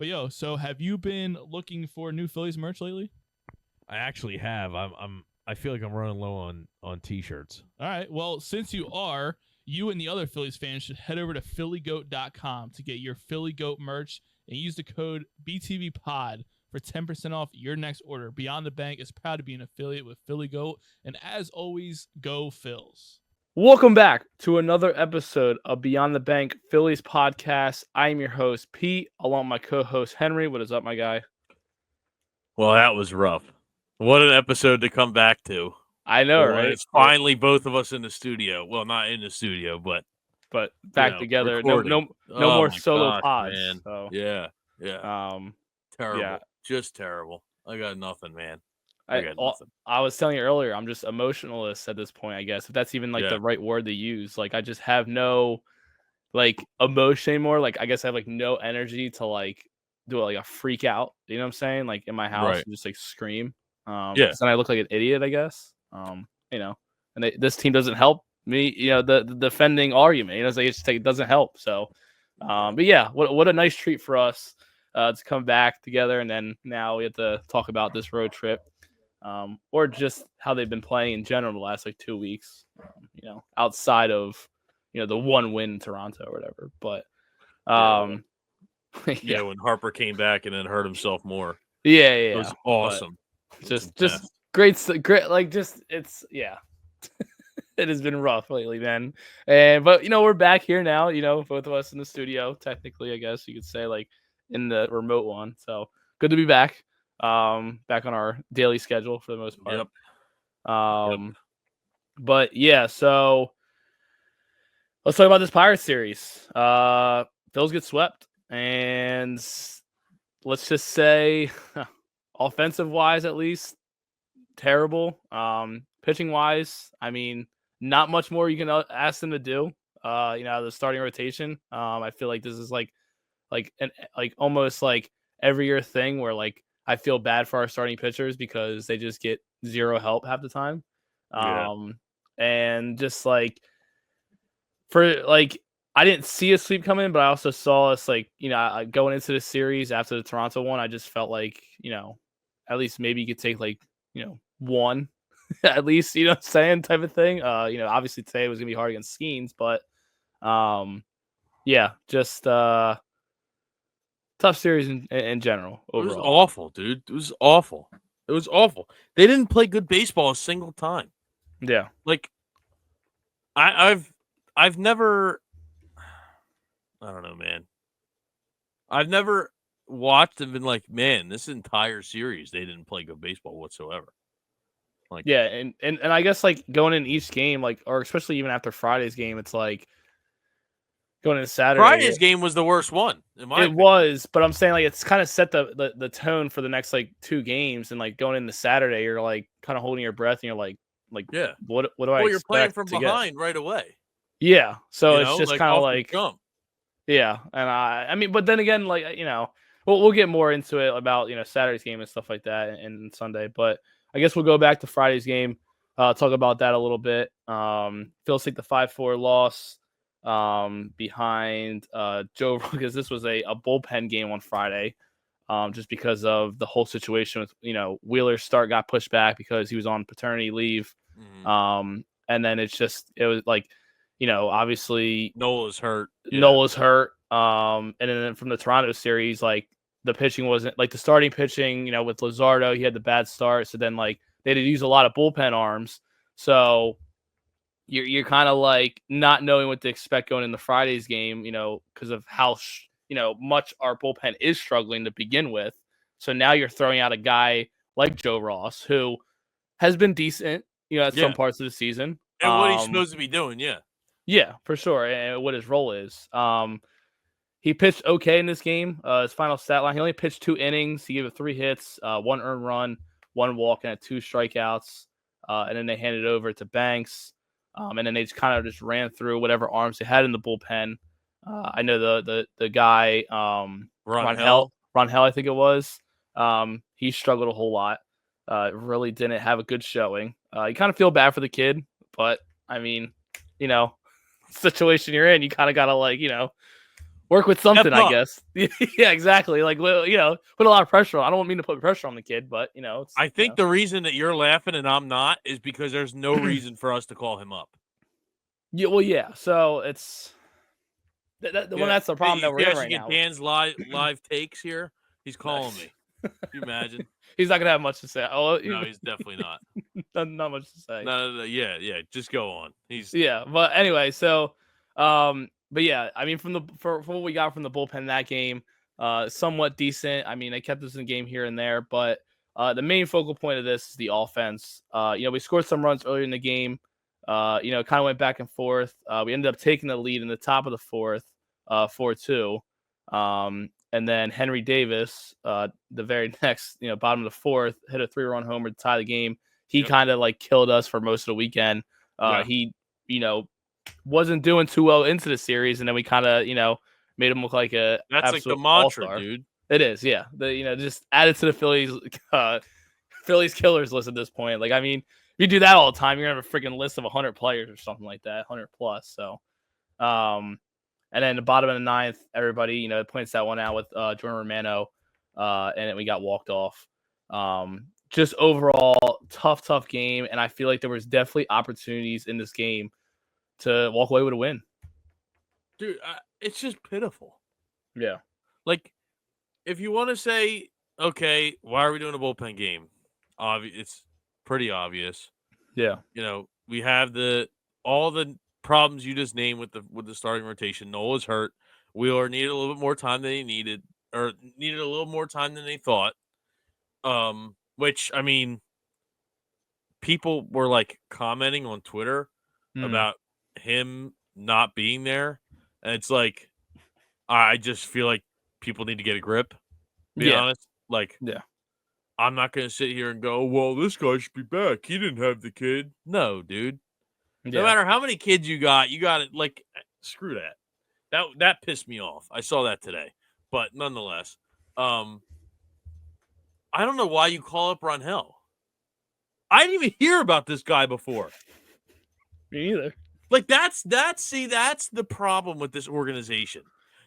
But so have you been looking for new Phillies merch lately? I actually have. I feel like I'm running low on t-shirts. All right. Well, since you and the other Phillies fans should head over to phillygoat.com to get your Philly Goat merch and use the code BTVPod for 10% off your next order. Beyond the Bank is proud to be an affiliate with Philly Goat. And as always, go Phils. Welcome back to another episode of Beyond the Bank Phillies podcast. I am your host, Pete, along with my co-host, Henry. What is up, my guy? Well, that was rough. What an episode to come back to. I know, right? It's finally both of us in the studio. Well, not in the studio, but back together. Recording. No more solo gosh, pods. man. So. Yeah. Terrible. Yeah. Just terrible. I got nothing, man. I was telling you earlier, I'm just emotionalist at this point, I guess, if that's even the right word to use. Like, I just have no emotion anymore. Like, I guess I have no energy to do a freak out. You know what I'm saying? Like in my house, and just scream. Then I look like an idiot, I guess. And this team doesn't help me. The defending argument. It doesn't help. So, but yeah, what a nice treat for us to come back together, and then now we have to talk about this road trip. Or just how they've been playing in general the last 2 weeks, outside of, the one win in Toronto or whatever. But, when Harper came back and then hurt himself more. Yeah. It was awesome. Just great. It's it has been rough lately, man. But we're back here now, both of us in the studio, technically, I guess you could say, in the remote one. So good to be back. Back on our daily schedule for the most part. But yeah, so let's talk about this Pirates series. Phils get swept, and let's just say, offensive wise, at least, terrible. Pitching wise, I mean, not much more you can ask them to do. The starting rotation. I feel like this is almost every year thing where I feel bad for our starting pitchers because they just get zero help half the time. And just I didn't see a sweep coming, but I also saw us going into the series after the Toronto one. I just felt at least maybe you could take one at least, what I'm saying, type of thing. Obviously today was gonna be hard against Skeens, but just tough series in general overall. It was awful, dude. It was awful. They didn't play good baseball a single time. Yeah. I've never, I don't know, man. I've never watched and been like, man, this entire series they didn't play good baseball whatsoever. And I guess going in each game, or especially even after Friday's game, it's going into Saturday. Friday's game was the worst one. It was, but I'm saying it's kind of set the tone for the next 2 games, and going into Saturday, you're kind of holding your breath, and you're like, what do I? Well, you're playing from behind right away. Yeah, so it's just kind of yeah, and I mean, but then again, we'll get more into it about Saturday's game and stuff like that, and Sunday, but I guess we'll go back to Friday's game, talk about that a little bit. Phil's take the 5-4 loss behind Joe, because this was a bullpen game on Friday, just because of the whole situation with Wheeler's start got pushed back because he was on paternity leave. And then it was obviously Nola's hurt. And then from the Toronto series, the pitching wasn't the starting pitching, with Luzardo, he had the bad start. So then they had to use a lot of bullpen arms. So you're kind of not knowing what to expect going into Friday's game, because of how, much our bullpen is struggling to begin with. So now you're throwing out a guy like Joe Ross, who has been decent, at some parts of the season. And what he's supposed to be doing, Yeah, for sure. And what his role is. He pitched okay in this game. His final stat line, he only pitched 2 innings. He gave it 3 hits, 1 earned run, 1 walk, and 2 strikeouts. And then they handed it over to Banks. And then they just kind of just ran through whatever arms they had in the bullpen. I know the guy, Ron Hell, I think it was. He struggled a whole lot. Really didn't have a good showing. You kind of feel bad for the kid, but I mean, situation you're in, you kind of gotta Work with something, Step I up. guess. Yeah, exactly. Like, well, put a lot of pressure on. I don't mean to put pressure on the kid, but it's, I think the reason that you're laughing and I'm not is because there's no reason for us to call him up. Yeah, well, yeah. So it's that's the problem that we're in right now. Dan's live takes here. He's calling me. Can you imagine? He's not gonna have much to say. Oh, No, he's definitely not. not much to say. No. Yeah. Just go on. Yeah, but anyway, so but yeah, I mean, for what we got from the bullpen in that game, somewhat decent. I mean, they kept us in the game here and there, but the main focal point of this is the offense. We scored some runs earlier in the game. Kind of went back and forth. We ended up taking the lead in the top of the fourth, 4-2. And then Henry Davis, the very next, bottom of the fourth, hit a 3-run homer to tie the game. He kind of like killed us for most of the weekend. He, wasn't doing too well into the series, and then we kind of, made him look like that's like the mantra, all-star. dude. It is, yeah. Just added to the Phillies killers list at this point. Like, I mean, if you do that all the time, you're gonna have a freaking list of 100 players or something like that, 100 plus. So, and then the bottom of the ninth, everybody, points that one out with Jordan Romano, and then we got walked off. Just overall tough game, and I feel like there was definitely opportunities in this game to walk away with a win. Dude, it's just pitiful. Yeah. Like, if you want to say, okay, why are we doing a bullpen game? It's pretty obvious. Yeah. We have all the problems you just named with the starting rotation. Nola's hurt. Wheeler needed a little bit more time than he needed, or needed a little more time than they thought. Which, I mean, people were like commenting on Twitter about him not being there. And it's like, I just feel like people need to get a grip. Be honest. Like, I'm not going to sit here and go, well, this guy should be back. He didn't have the kid. No, dude. No matter how many kids you got it. Like, screw that. That pissed me off. I saw that today. But nonetheless, I don't know why you call up Ronhell. I didn't even hear about this guy before. Me either. Like, that's the problem with this organization.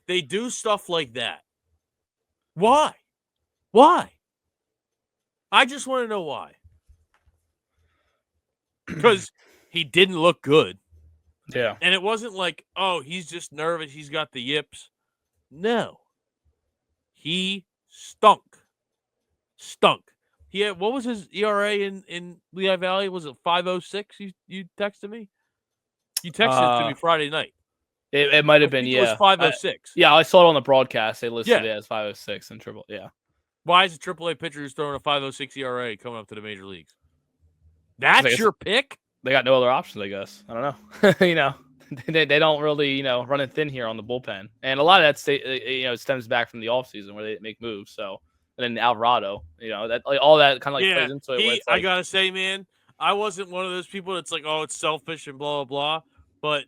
They do stuff like that. Why? I just want to know why. Because he didn't look good. Yeah. And it wasn't like, oh, he's just nervous. He's got the yips. No. He stunk. He had, what was his ERA in Lehigh Valley? Was it 5.06? You texted me? You texted it to me Friday night. It might have been, It was 5.06. I saw it on the broadcast. They listed it as 5.06 in triple. Yeah. Why is a AAA pitcher who's throwing a 5.06 ERA coming up to the major leagues? That's your pick? They got no other options, I guess. I don't know. They don't really, run it thin here on the bullpen. And a lot of that stems back from the offseason where they make moves. So, and then Alvarado, that like all that kind of like plays into it. I gotta say, man, I wasn't one of those people that's like, oh, it's selfish and blah blah blah. But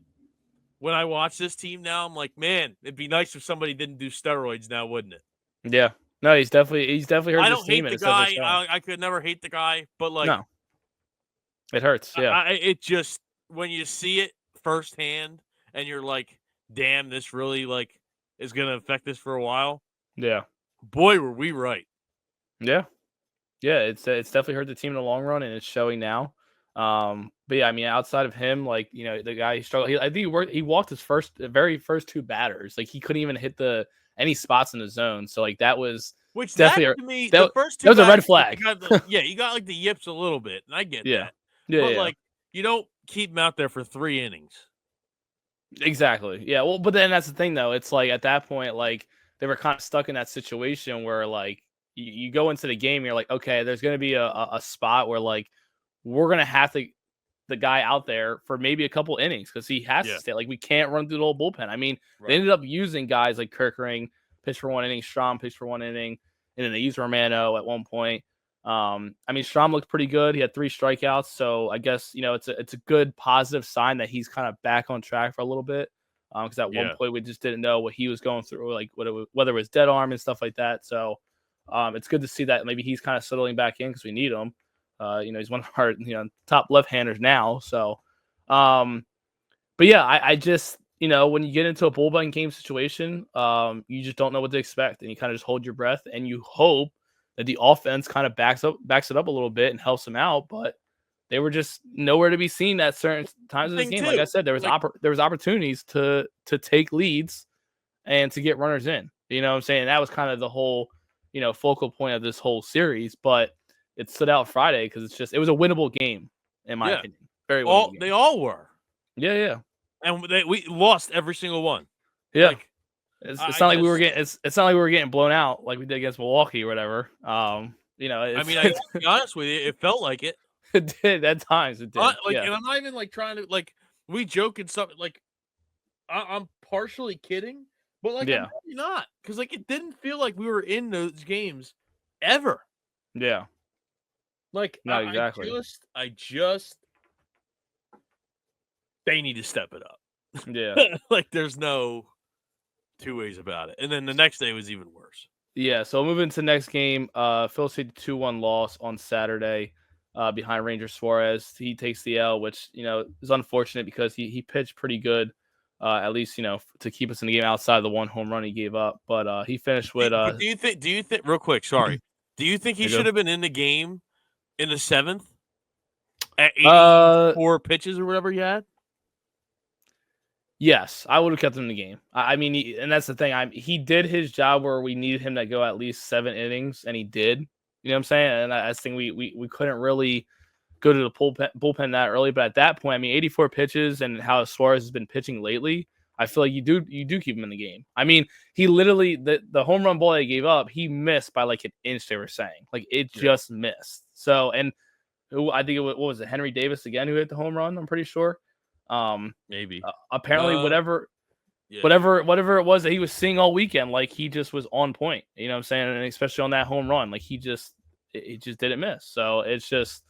when I watch this team now, I'm like, man, it'd be nice if somebody didn't do steroids now, wouldn't it? Yeah. No, he's definitely hurt. I don't hate the guy. I could never hate the guy, but like, no, it hurts. Yeah, it just when you see it firsthand, and you're like, damn, this really like is gonna affect us for a while. Yeah. Boy, were we right. Yeah. It's definitely hurt the team in the long run, and it's showing now. But yeah, I mean, outside of him, like the guy he struggled. I think he walked his very first two batters. Like he couldn't even hit any spots in the zone. So like that was definitely to me the first two. That was a red flag. You got like the yips a little bit, and I get that. Yeah, but like you don't keep him out there for 3 innings. Exactly. Yeah. Well, but then that's the thing, though. It's like at that point, like they were kind of stuck in that situation where like you go into the game, you're like, okay, there's going to be a spot where like we're going to have the guy out there for maybe a couple innings because he has to stay. Like we can't run through the whole bullpen. I mean, they ended up using guys like Kirkring, pitched for 1 inning, Strom pitched for 1 inning, and then they used Romano at one point. I mean, Strom looked pretty good. He had 3 strikeouts, so I guess it's a good positive sign that he's kind of back on track for a little bit. Because at one point we just didn't know what he was going through, like whether it was dead arm and stuff like that. So it's good to see that maybe he's kind of settling back in because we need him. He's one of our top left-handers now. So, but yeah, I just when you get into a bullpen game situation, you just don't know what to expect, and you kind of just hold your breath, and you hope that the offense kind of backs it up a little bit and helps them out. But they were just nowhere to be seen at certain times of this game. Like I said, there was opportunities to take leads and to get runners in. You know what I'm saying? That was kind of the whole, focal point of this whole series. But it stood out Friday because it was a winnable game, in my opinion. Very winnable game. They all were. Yeah. And we lost every single one. Yeah. It's not like we were getting blown out like we did against Milwaukee or whatever. I to be honest with you, it felt like it. It did at times. It did. And I'm not even trying to we joke and stuff. I'm partially kidding, but I'm really not, because it didn't feel like we were in those games ever. Yeah. No, exactly. I just they need to step it up. Yeah. There's no two ways about it. And then the next day was even worse. Yeah. So moving to the next game, Phillies take the 2-1 loss on Saturday behind Ranger Suarez. He takes the L, which, is unfortunate because he pitched pretty good, at least, to keep us in the game outside of the one home run he gave up. But he finished with. Do you think, real quick, sorry, do you think he should have been in the game in the 7th at 84 pitches or whatever he had? Yes, I would have kept him in the game. And that's the thing. He did his job where we needed him to go at least 7 innings, and he did. You know what I'm saying? And I think we couldn't really go to the bullpen that early. But at that point, 84 pitches and how Suarez has been pitching lately, I feel like you do keep him in the game. He literally the home run ball that he gave up, he missed by an inch. They were saying it just missed. So, and I think what was it, Henry Davis again who hit the home run? I'm pretty sure. Maybe. Apparently, whatever it was that he was seeing all weekend, he just was on point. You know what I'm saying? And especially on that home run, he just didn't miss. So it's just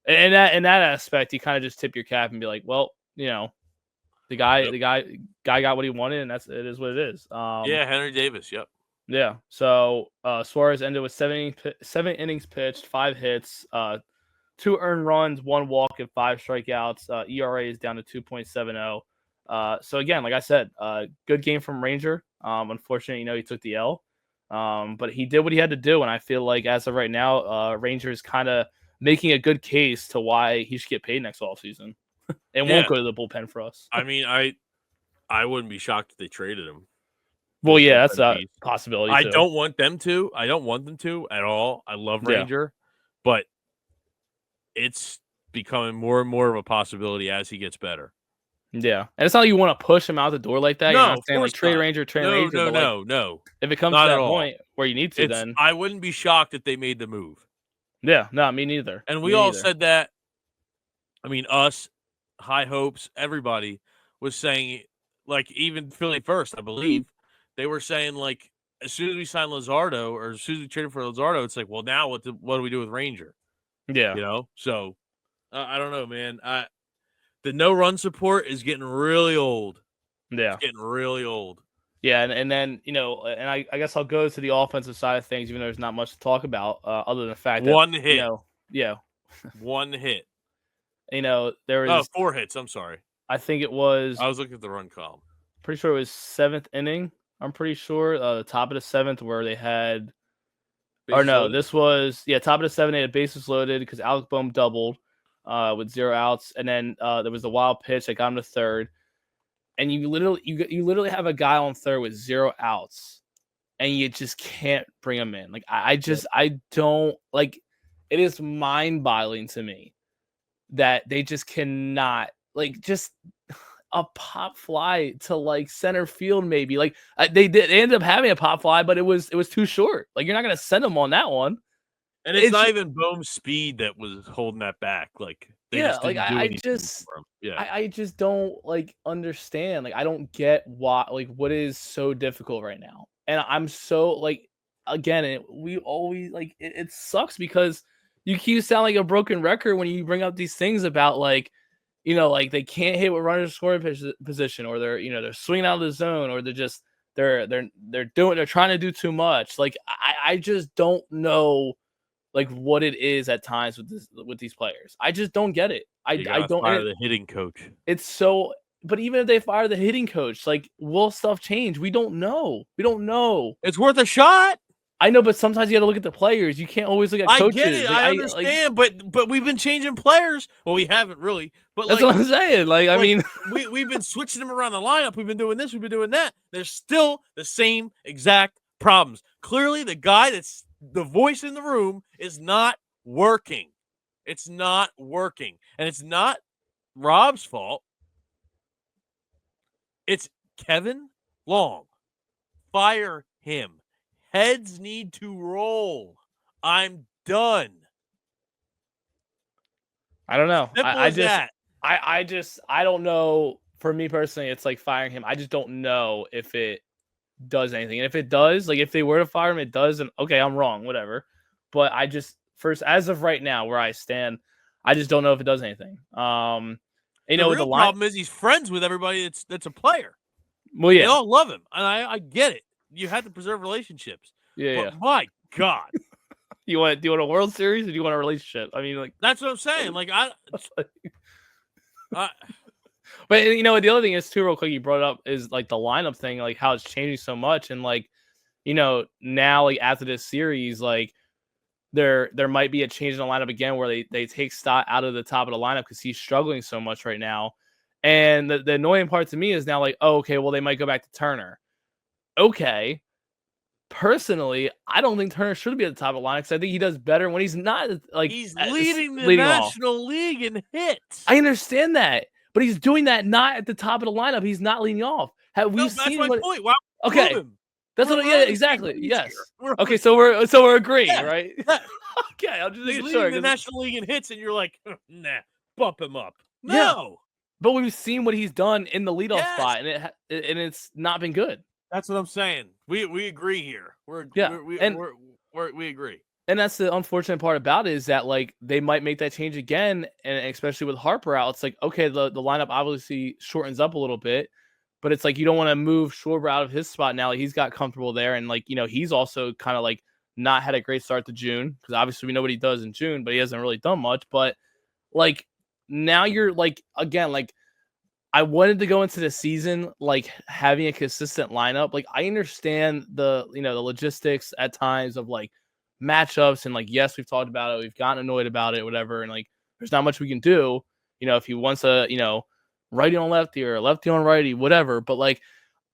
in that aspect, you kind of just tip your cap and be like, well, the guy got what he wanted, and it is what it is. Henry Davis. Yep. Yeah. So Suarez ended with 7 innings pitched, 5 hits, 2 earned runs, 1 walk, and 5 strikeouts. ERA is down to 2.70. So again, like I said, good game from Ranger. Unfortunately, he took the L. But he did what he had to do, and I feel like as of right now, Ranger is kind of making a good case to why he should get paid next offseason. And won't go to the bullpen for us. I wouldn't be shocked if they traded him. Well, yeah, that's a possibility. I don't want them to. I don't want them to at all. I love Ranger, but it's becoming more and more of a possibility as he gets better. Yeah, and it's not like you want to push him out the door like that. No, you're not saying trade Ranger. No. If it comes to that point where you need to, then I wouldn't be shocked if they made the move. Yeah, no, me neither. And we all said that. Us, High Hopes, everybody was saying, even Philly First, I believe, they were saying as soon as we sign Luzardo or as soon as we traded for Luzardo, it's well, now what do we do with Ranger? Yeah, So I don't know, man. The no run support is getting really old. Yeah, it's getting really old. Yeah, and then and I guess I'll go to the offensive side of things, even though there's not much to talk about other than the fact that one hit. One hit. There was 4 hits. I'm sorry. I think it was. I was looking at the run column. Pretty sure it was 7th inning. I'm pretty sure the top of the 7th where they had. This was top of the 7th. They had bases loaded because Alec Boehm doubled with 0 outs, and then there was the wild pitch that got him to 3rd, and you literally have a guy on 3rd with 0 outs, and you just can't bring him in. I don't like. It is mind-boggling to me that they just cannot just a pop fly to center field maybe. They ended up having a pop fly, but it was too short. You're not gonna send them on that one. And it's not even Boehm's speed that was holding that back. I just don't understand. I don't get why what is so difficult right now. And I'm so again, we always it sucks because you keep sounding like a broken record when you bring up these things about they can't hit with runners scoring position, or they're swinging out of the zone, or they're trying to do too much. I just don't know what it is at times with these players. I just don't get it. I don't. Fire the hitting coach. It's so but even if they fire the hitting coach, like, will stuff change? We don't know. It's worth a shot. I know, but sometimes you got to look at the players. You can't always look at coaches. I get it. Like, I understand, but we've been changing players. Well, we haven't really. But that's what I'm saying. Like, I mean, we've been switching them around the lineup. We've been doing this. We've been doing that. There's still the same exact problems. Clearly, the guy that's the voice in the room is not working. It's not working, and it's not Rob's fault. It's Kevin Long. Fire him. Heads need to roll. I'm done. I don't know. I don't know. For me personally, it's like firing him. I just don't know if it does anything. And if it does, like if they were to fire him, it does. And okay, I'm wrong, whatever. But I just as of right now, where I stand, I just don't know if it does anything. The real problem is he's friends with everybody that's a player. Well, yeah, they all love him, and I get it. You have to preserve relationships. Yeah, but my God, do you want a World Series or do you want a relationship? I mean, like that's what I'm saying. Like but the other thing is too, real quick, you brought it up is like the lineup thing, like how it's changing so much, and like now like after this series, like there might be a change in the lineup again where they take Stott out of the top of the lineup because he's struggling so much right now. And the annoying part to me is now like, oh, okay, well, they might go back to Turner. Okay. Personally, I don't think Turner should be at the top of the lineup because I think he does better when he's not like he's leading the National League in hits. I understand that, but he's doing that not at the top of the lineup. He's not leading off. Have we seen that's my point. Wow. Okay. That's what. Yeah, exactly. Yes. Okay, so we're agreeing, right? Yeah. Okay, I'm just making He's sure. leading the National League in hits, and you're like, nah, bump him up. No. Yeah. But we've seen what he's done in the leadoff spot, and it's not been good. That's what I'm saying. We agree here. We agree. And that's the unfortunate part about it is that like they might make that change again, and especially with Harper out, it's like okay, the lineup obviously shortens up a little bit, but it's like you don't want to move Schwarber out of his spot now. Like, he's got comfortable there, and like he's also kind of like not had a great start to June because obviously we know what he does in June, but he hasn't really done much. But like now you're like again like. I wanted to go into the season like having a consistent lineup. Like I understand the the logistics at times of like matchups and like yes, we've talked about it, we've gotten annoyed about it, whatever, and like there's not much we can do. If he wants a righty on lefty or lefty on righty, whatever. But like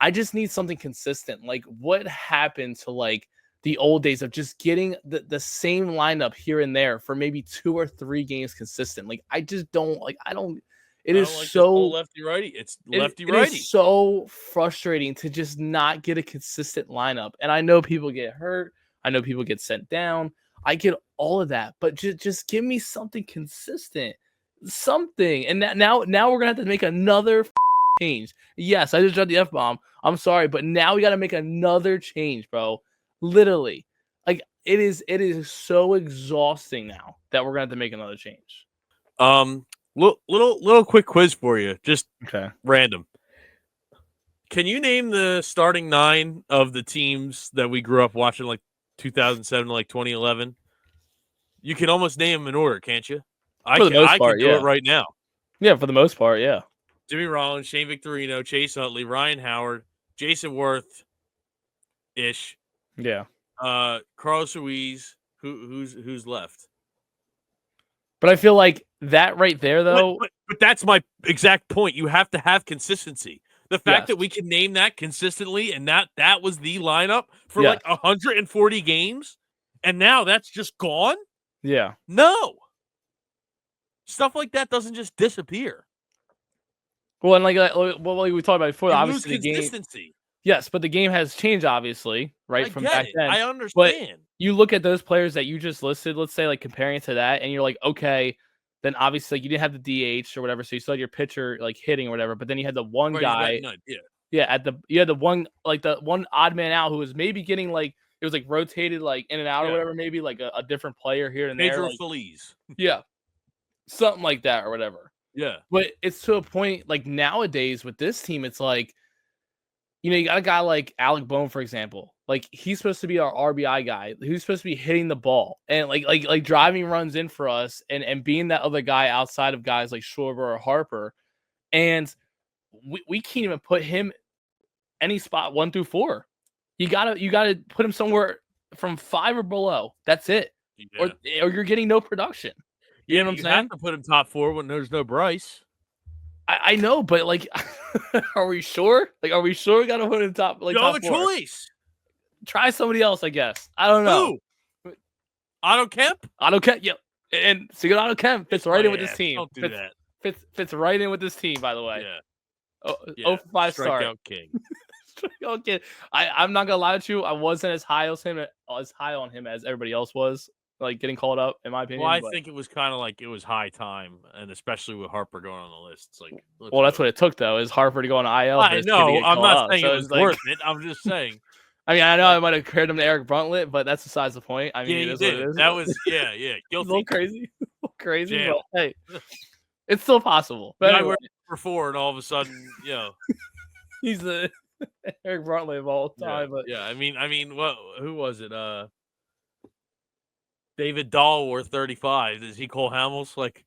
I just need something consistent. Like what happened to like the old days of just getting the same lineup here and there for maybe 2 or 3 games consistent. Like I just don't like I don't. It is like so lefty righty. It's lefty righty. It is so frustrating to just not get a consistent lineup. And I know people get hurt. I know people get sent down. I get all of that, but just give me something consistent, something. And now we're gonna have to make another change. Yes, I just dropped the F-bomb. I'm sorry, but now we got to make another change, bro. Literally, like it is so exhausting now that we're gonna have to make another change. Little quick quiz for you, just okay, random. Can you name the starting 9 of the teams that we grew up watching, like 2007 to like 2011? You can almost name them in order, can't you? I can do it right now. Yeah, for the most part, yeah. Jimmy Rollins, Shane Victorino, Chase Utley, Ryan Howard, Jason Worth, ish. Yeah. Carlos Ruiz. Who's left? But I feel like that right there, though. But that's my exact point. You have to have consistency. The fact that we can name that consistently and that was the lineup for like 140 games, and now that's just gone? Yeah. No. Stuff like that doesn't just disappear. Well, and like we talked about before, obviously the consistency. Yes, but the game has changed, obviously, right? From back then. I understand. But you look at those players that you just listed, let's say, like comparing it to that, and you're like, okay, then obviously like, you didn't have the DH or whatever, so you still had your pitcher like hitting or whatever, but then you had the one guy. You had the one like the one odd man out who was maybe getting like it was like rotated like in and out or whatever, maybe like a different player here and there. Like, Phillies. Yeah. Something like that or whatever. Yeah. But it's to a point like nowadays with this team, it's like, you got a guy like Alec Bohm, for example. Like he's supposed to be our RBI guy. He's supposed to be hitting the ball and like driving runs in for us and being that other guy outside of guys like Schwarber or Harper. And we can't even put him any spot 1 through 4. You gotta put him somewhere from 5 or below. That's it. Yeah. Or you're getting no production. You know what I'm saying? You have to put him top 4 when there's no Bryce. I know, but like, are we sure? Like, are we sure we gotta put him top? Like, You have top a 4? choice. Try somebody else, I guess. I don't know. Who? Otto Kemp? Otto Kemp, yeah, and Sigurd Otto Kemp fits right in with this team. Don't do that. Fits right in with this team, by the way. Yeah. Oh, 5 star. Strikeout king. Okay, I'm not gonna lie to you. I wasn't as high on him as everybody else was. Like getting called up, in my opinion. Well, I think it was kind of like it was high time, and especially with Harper going on the list, it's like. Well, that's what it took, though. Is Harper to go on IL? I know. I'm not saying so it was worth it. I'm just saying. I mean, I know I might have compared him to Eric Bruntlett, but that's besides the point. I mean, yeah, it is you what did. it is. That was guilty. a little crazy, Jail. but hey, it's still possible. But anyway, for 4, and all of a sudden, he's the Eric Bruntlett of all time. I mean, what? Who was it? David Dahl worth 35. Is he Cole Hamels? Like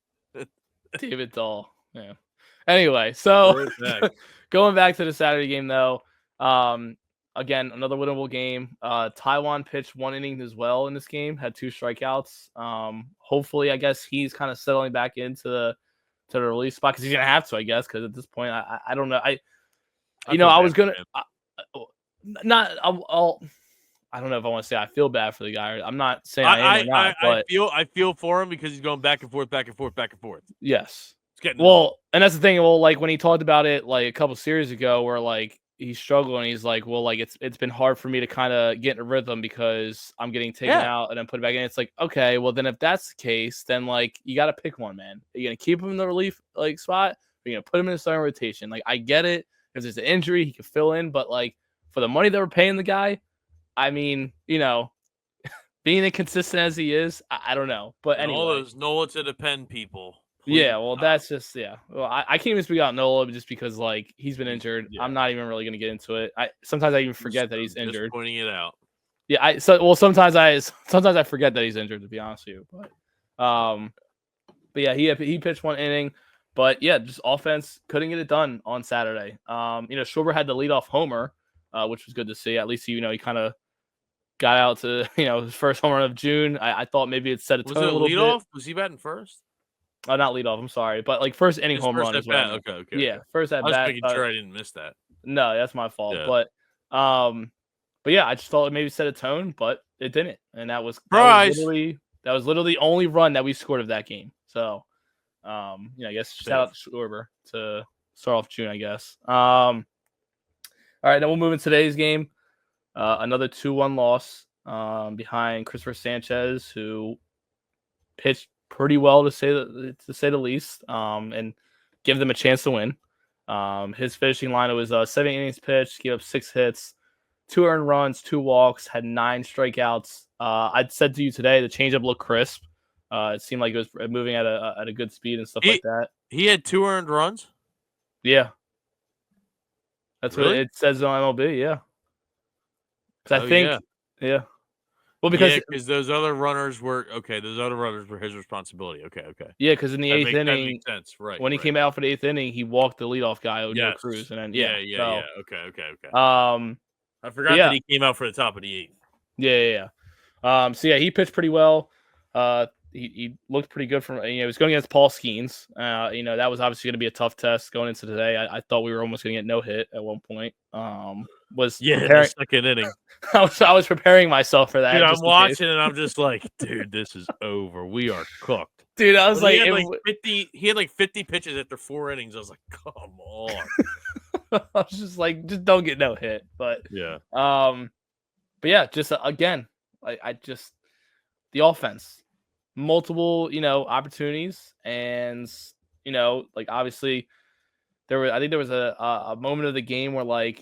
David Dahl. Yeah. Anyway, so going back to the Saturday game, though. Again, another winnable game. Taiwan pitched 1 inning as well in this game. Had 2 strikeouts. Hopefully, I guess he's kind of settling back into the release spot because he's gonna have to, I guess. Because at this point, I don't know. I was gonna I don't know if I want to say I feel bad for the guy. I'm not saying I am or not, but I feel for him because he's going back and forth, back and forth, back and forth. Yes. Well, and that's the thing. Well, like when he talked about it like a couple series ago, where like he's struggling, he's like, well, like it's been hard for me to kind of get in a rhythm because I'm getting taken out and then put back in. It's like, okay, well then if that's the case, then like you got to pick one, man. Are you gonna keep him in the relief like spot? Or are you gonna put him in the starting rotation? Like I get it. If there's an injury, he can fill in, but like for the money that we're paying the guy, I mean, being inconsistent as he is, I don't know. But anyway, all those Nola to the pen people. Yeah, well, that's just Well, I can't even speak out Nola just because like he's been injured. Yeah. I'm not even really gonna get into it. Sometimes I even forget that he's injured. Just pointing it out. Yeah, sometimes I forget that he's injured, to be honest with you. But yeah, he pitched 1 inning. But yeah, just offense couldn't get it done on Saturday. Schwarber had the leadoff homer, which was good to see. At least he kind of got out to his first home run of June. I thought maybe it set a tone a little bit. Was he batting first? Not leadoff. I'm sorry, but like first inning home run. Okay. Yeah, first at bat. I was making sure I didn't miss that. No, that's my fault. Yeah. But yeah, I just thought it maybe set a tone, but it didn't, and that was literally the only run that we scored of that game. So. I guess shout out to Schwarber to start off June, I guess. All right, then we'll move into today's game. Another 2-1 loss behind Christopher Sanchez, who pitched pretty well to say the least, and give them a chance to win. His finishing line was 7 innings pitched, gave up 6 hits, 2 earned runs, 2 walks, had 9 strikeouts. I'd said to you today the changeup looked crisp. It seemed like it was moving at a good speed and stuff like that. He had 2 earned runs? Yeah. That's what it says on MLB, yeah. Because I think, yeah. Well, because those other runners were his responsibility. Okay. Yeah, because in the 8th inning, that makes sense. Right. When he came out for the 8th inning, he walked the leadoff guy, Odell Cruz, and then Okay. I forgot that he came out for the top of the 8th. Yeah. So he pitched pretty well. He looked pretty good from he was going against Paul Skeens. That was obviously going to be a tough test going into today. I thought we were almost going to get no hit at one point. The second inning. I was preparing myself for that. Dude, I'm watching and I'm just like, dude, this is over. We are cooked. Dude, I was he had like 50 pitches after 4 innings. I was like, come on. I was just like, just don't get no hit. But just again, the offense, multiple, opportunities, and obviously I think there was a moment of the game where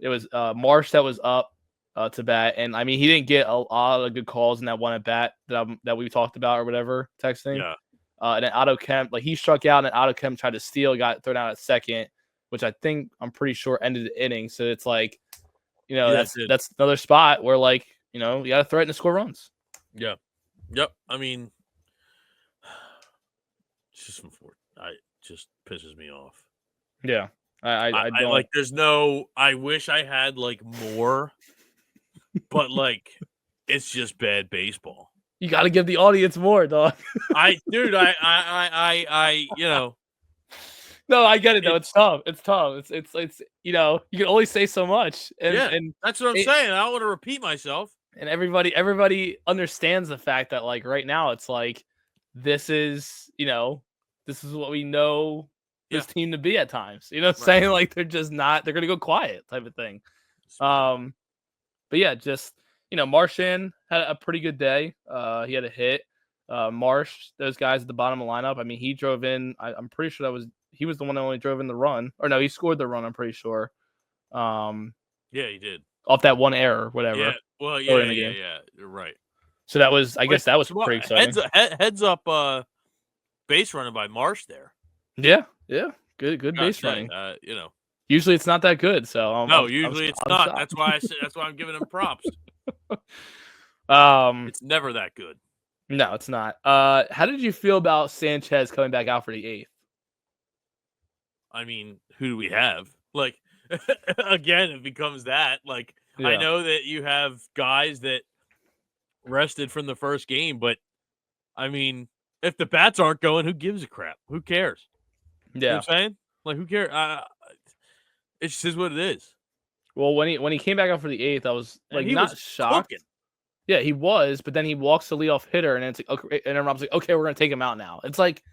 it was Marsh that was up to bat, and I mean he didn't get a lot of good calls in that one at bat that we talked about or whatever texting. Yeah. And then Otto Kemp, he struck out, and Otto Kemp tried to steal, got thrown out at second, which I'm pretty sure ended the inning. So it's that's another spot where you got to threaten to score runs. Yeah. Yep. I mean, it's just pisses me off. Yeah. I don't like. There's no. I wish I had like more, but like, it's just bad baseball. You got to give the audience more, dog. Dude, you know. No, I get it though. It's tough. It's tough. It's you know, you can only say so much, and that's what I'm saying. I don't want to repeat myself. And everybody understands the fact that like right now it's like this is what we know this team to be at times. You know what I'm saying? Like they're just not, they're gonna go quiet type of thing. But yeah, just Marchand had a pretty good day. He had a hit. Marsh, those guys at the bottom of the lineup. I mean, he drove in. I'm pretty sure he was the one that only drove in the run. Or no, he scored the run, I'm pretty sure. Yeah, he did. Off that one error, whatever. Yeah. Well, yeah. You're right. So that was, I guess that was pretty exciting. Heads up, base running by Marsh there. Yeah. Good base running. Usually it's not that good. So usually it's not. That's why that's why I'm giving him props. It's never that good. No, it's not. How did you feel about Sanchez coming back out for the 8th? I mean, who do we have? Like, again, it becomes that. Like, I know that you have guys that rested from the first game, but I mean, if the bats aren't going, who gives a crap? Who cares? Yeah. You know what I'm saying? Like, who cares? It just is what it is. Well, when he came back out for the 8th, I was like not shocked. Cooking. Yeah, he was, but then he walks the leadoff hitter, and it's like, okay, and then Rob's like, okay, we're gonna take him out now. It's like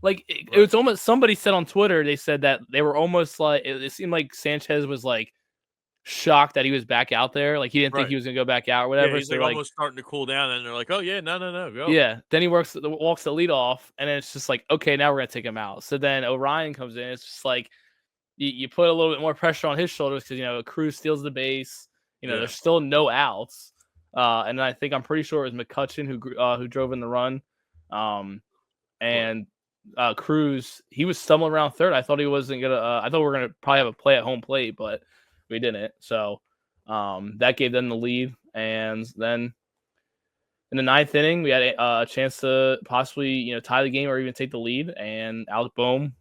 it was almost, somebody said on Twitter, they said that they were almost like, it seemed like Sanchez was like shocked that he was back out there, like he didn't think he was gonna go back out or whatever. Yeah, he's like almost starting to cool down, and they're like, oh yeah, no, go. Yeah, then he walks the leadoff, and then it's just like, okay, now we're gonna take him out. So then Orion comes in. It's just like you put a little bit more pressure on his shoulders because Cruz steals the base. There's still no outs. And I think I'm pretty sure it was McCutcheon who drove in the run. And Cruz, he was stumbling around third. I thought he wasn't gonna. I thought we were gonna probably have a play at home plate, but we didn't. So that gave them the lead. And then in the 9th inning, we had a chance to possibly tie the game or even take the lead. And Alec Boehm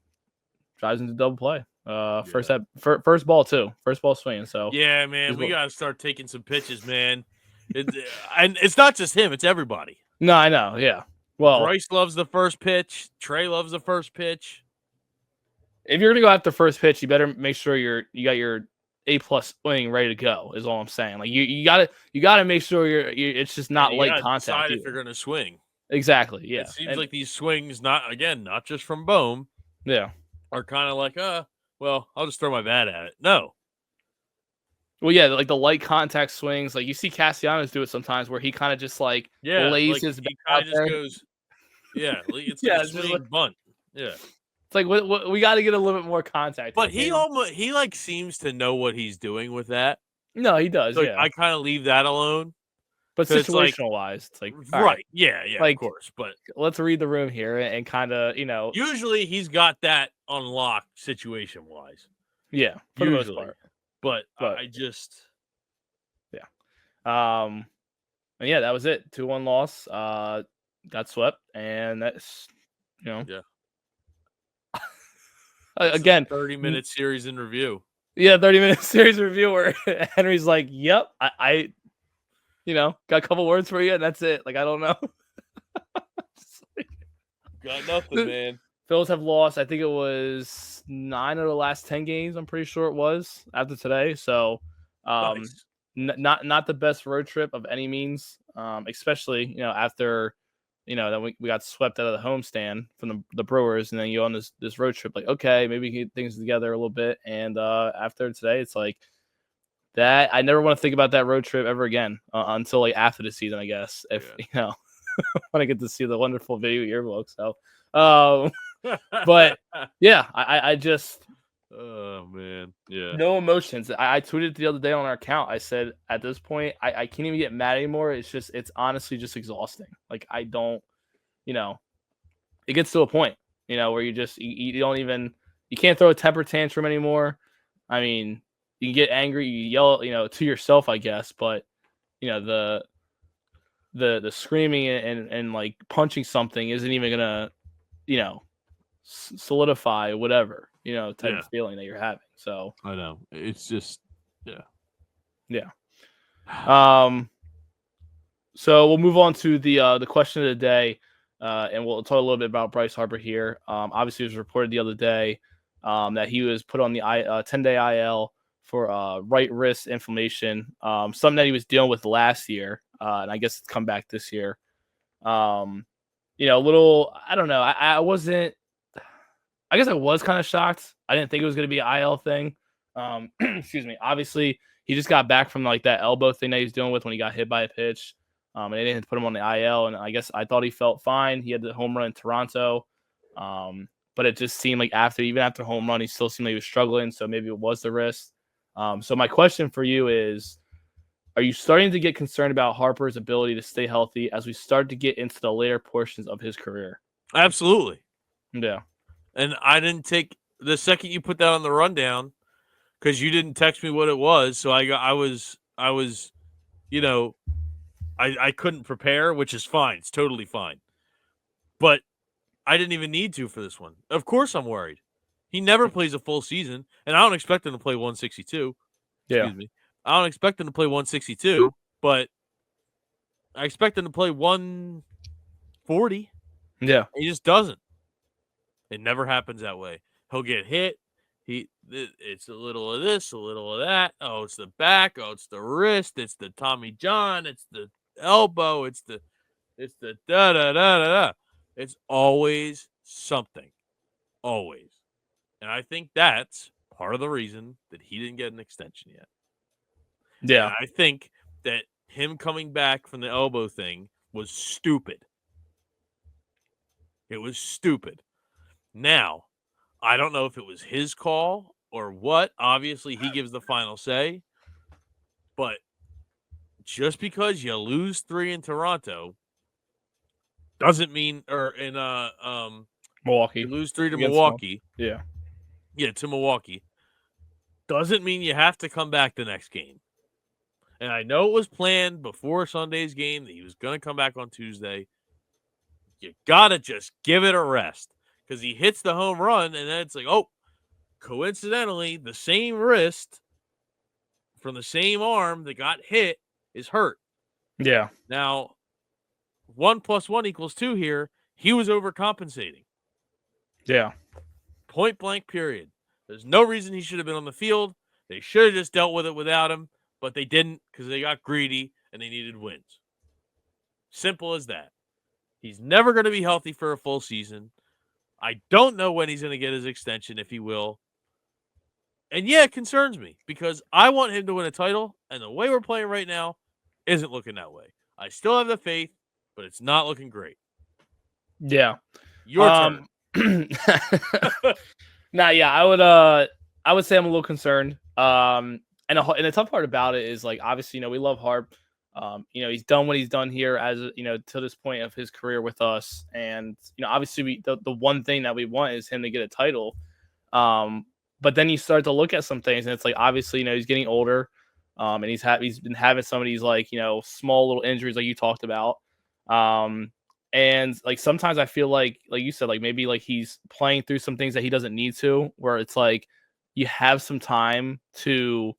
drives into double play. First ball too. First ball swinging. So yeah, man, we gotta start taking some pitches, man. And it's not just him; it's everybody. No, I know. Yeah. Well, Bryce loves the first pitch. Trey loves the first pitch. If you're gonna go after first pitch, you better make sure you got your A+ swing ready to go. Is all I'm saying. Like you gotta make sure it's just not light contact. If you're gonna swing. Exactly. Yeah. It seems like these swings, not just from Boehm. Yeah. Are kind of like, well, I'll just throw my bat at it. No. Well, yeah, like the light contact swings, like you see Castellanos do it sometimes, where he kind of just lays his bat out there. Goes, it's like a swing bunt. Yeah, it's like what we got to get a little bit more contact. But he seems to know what he's doing with that. No, he does. So yeah, I kind of leave that alone. But situational wise, it's like right, yeah, of course. But let's read the room here and kind of Usually he's got that on lock situation wise. Yeah, for the most part. But I just and yeah, that was it. 2-1 loss. Got swept, and that's again 30-minute series in review. Yeah, 30-minute series review where Henry's like, "Yep, I got a couple words for you, and that's it." Like I don't know. Got nothing, man. Phillies have lost. I think it was 9 of the last 10 games. I'm pretty sure it was after today. So, nice. not the best road trip of any means. Especially after that we got swept out of the homestand from the Brewers, and then you on this road trip. Like, okay, maybe we can get things together a little bit. And after today, it's like that. I never want to think about that road trip ever again until like after the season, I guess. If when I get to see the wonderful video yearbook. So. But yeah, I just oh man, yeah, no emotions. I tweeted the other day on our account. I said at this point I can't even get mad anymore. It's honestly just exhausting. Like I don't, it gets to a point, where you just you don't even, you can't throw a temper tantrum anymore. I mean, you can get angry, you yell, to yourself, I guess, but the screaming and like punching something isn't even gonna solidify whatever. type of feeling that you're having. So I know it's just yeah. So we'll move on to the question of the day, and we'll talk a little bit about Bryce Harper here. Obviously, it was reported the other day that he was put on the 10-day IL for right wrist inflammation, something that he was dealing with last year, and I guess it's come back this year. A little, I don't know. I wasn't. I guess I was kind of shocked. I didn't think it was going to be an IL thing. Excuse me. Obviously, he just got back from like that elbow thing that he was dealing with when he got hit by a pitch. And they didn't put him on the IL. And I guess I thought he felt fine. He had the home run in Toronto. But it just seemed like even after home run, he still seemed like he was struggling. So maybe it was the wrist. So my question for you is, are you starting to get concerned about Harper's ability to stay healthy as we start to get into the later portions of his career? Absolutely. Yeah. And I didn't take the second you put that on the rundown because you didn't text me what it was. So I was, I couldn't prepare, which is fine. It's totally fine. But I didn't even need to for this one. Of course I'm worried. He never plays a full season, and I don't expect him to play 162. Excuse me. I don't expect him to play 162, but I expect him to play 140. Yeah. He just doesn't. It never happens that way. He'll get hit. It's a little of this, a little of that. Oh, it's the back. Oh, it's the wrist. It's the Tommy John. It's the elbow. It's the da da da da da. It's always something. Always. And I think that's part of the reason that he didn't get an extension yet. Yeah. And I think that him coming back from the elbow thing was stupid. It was stupid. Now, I don't know if it was his call or what. Obviously, he gives the final say. But just because you lose 3 in Toronto doesn't mean, or in Milwaukee. you lose 3 to Against Milwaukee. Yeah. Yeah, to Milwaukee. Doesn't mean you have to come back the next game. And I know it was planned before Sunday's game that he was going to come back on Tuesday. You got to just give it a rest because he hits the home run and then it's like, oh, coincidentally, the same wrist from the same arm that got hit is hurt. Yeah. Now, 1 + 1 = 2 here. He was overcompensating. Yeah. Point blank, period. There's no reason he should have been on the field. They should have just dealt with it without him, but they didn't because they got greedy and they needed wins. Simple as that. He's never going to be healthy for a full season. I don't know when he's going to get his extension, if he will. And yeah, it concerns me because I want him to win a title, and the way we're playing right now isn't looking that way. I still have the faith, but it's not looking great. Yeah. Your turn. Yeah, I would say I'm a little concerned. And the tough part about it is, like, obviously, we love Harp. He's done what he's done here as to this point of his career with us, and obviously the one thing that we want is him to get a title. But then you start to look at some things, and it's like, obviously, he's getting older, and he's been having some of these, like, small little injuries like you talked about. And like sometimes I feel like you said, like maybe like he's playing through some things that he doesn't need to, where it's like you have some time to